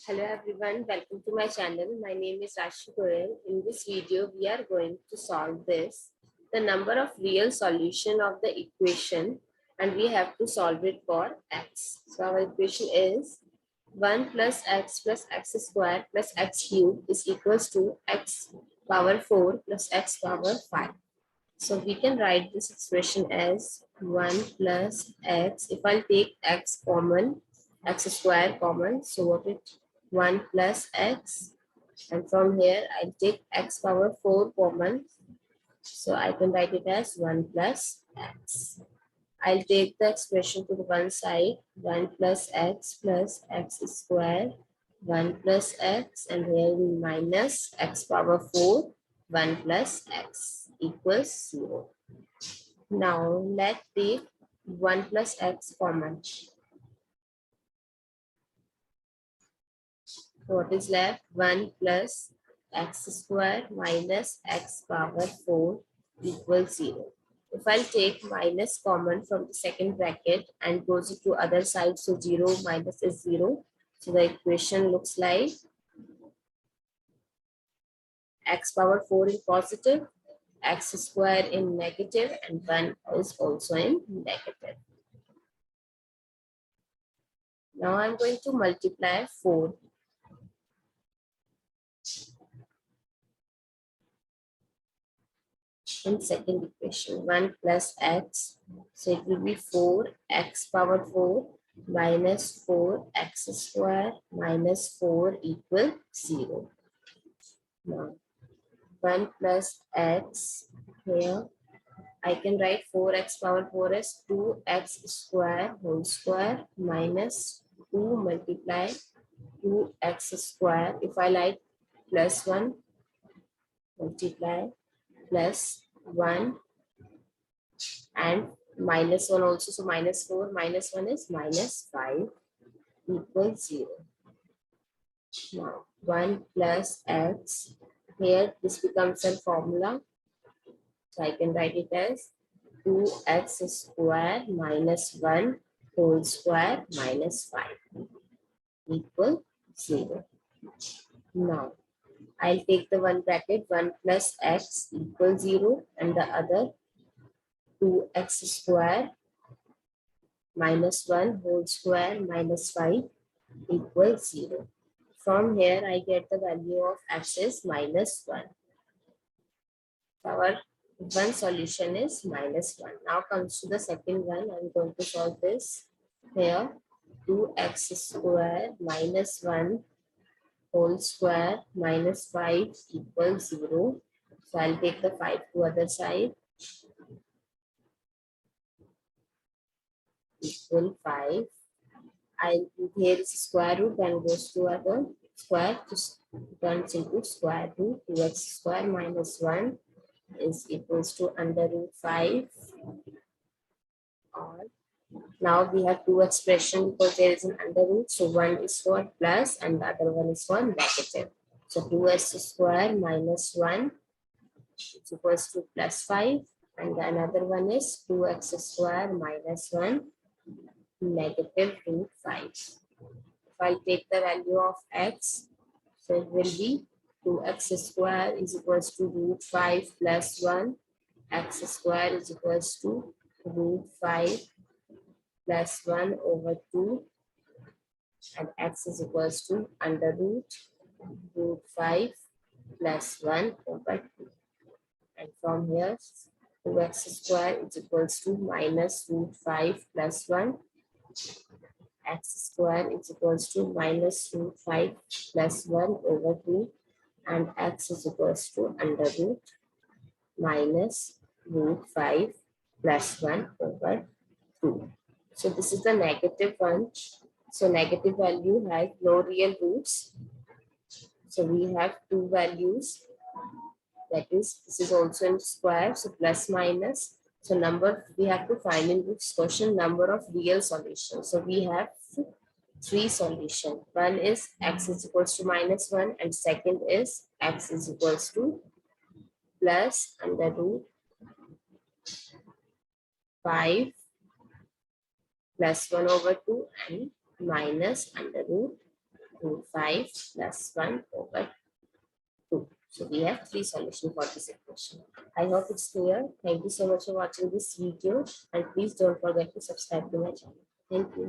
Hello everyone, welcome to my channel. My name is Rashi Goyal. In this video, we are going to solve this, the number of real solution of the equation, and we have to solve it for x. So our equation is 1 plus x square plus x cube is equals to x power 4 plus x power 5. So we can write this expression as 1 plus x. If I take x common, x square common, so what it 1 plus x, and from here I'll take x power 4 common, so I can write it as 1 plus x. I'll take the expression to the one side, 1 plus x square, 1 plus x, and here minus x power 4, 1 plus x equals 0. Now let's take 1 plus x common. What is left? 1 plus x square minus x power 4 equals 0. If I'll take minus common from the second bracket and goes to other side, so 0 minus is 0. So the equation looks like x power 4 in positive, x square in negative, and 1 is also in negative. Now I'm going to multiply 4. In second equation, 1 plus x, so it will be 4x power 4 minus 4x square minus 4 equal 0. Now 1 plus x, here I can write 4x power 4 as 2x square whole square minus 2 multiply 2x square. If I like plus 1 multiply plus 1 and minus 1 also, so minus 4 minus 1 is minus 5 equals 0. Now 1 plus x, here this becomes a formula, so I can write it as 2x square minus 1 whole square minus 5 equal 0. Now I'll take the one bracket, 1 plus x equals 0, and the other 2x square minus 1 whole square minus 5 equals 0. From here, I get the value of x is minus 1. Our one solution is minus 1. Now comes to the second one. I'm going to solve this. Here, 2x square minus 1 whole square minus 5 equals 0. So I'll take the 5 to other side. Equal 5. Here is square root and goes to other square, just turns into square root. 2x square minus 1 is equals to under root 5. Or now we have two expressions because there is an under root. So one is for plus and the other one is for negative. So 2x square minus 1 is equals to plus 5. And another one is 2x square minus 1 negative root 5. If I take the value of x, so it will be 2x square is equals to root 5 plus 1. X square is equals to root 5 plus 1 over 2. And x is equals to under root 5 plus 1 over 2. And from here, 2x square is equals to minus root 5 plus 1. X square is equals to minus root 5 plus 1 over 2, and x is equals to under root minus root 5 plus 1 over 2. So this is the negative one. So negative value has no real roots. So we have two values. That is, this is also in square, so plus minus. So number, we have to find in this question number of real solutions. So we have 3 solutions. One is x is equals to minus 1, and second is x is equals to plus under root 5 plus 1 over 2 and minus under root to 5 plus 1 over 2. So we have three solutions for this equation. I hope it's clear. Thank you so much for watching this video, and please don't forget to subscribe to my channel. Thank you.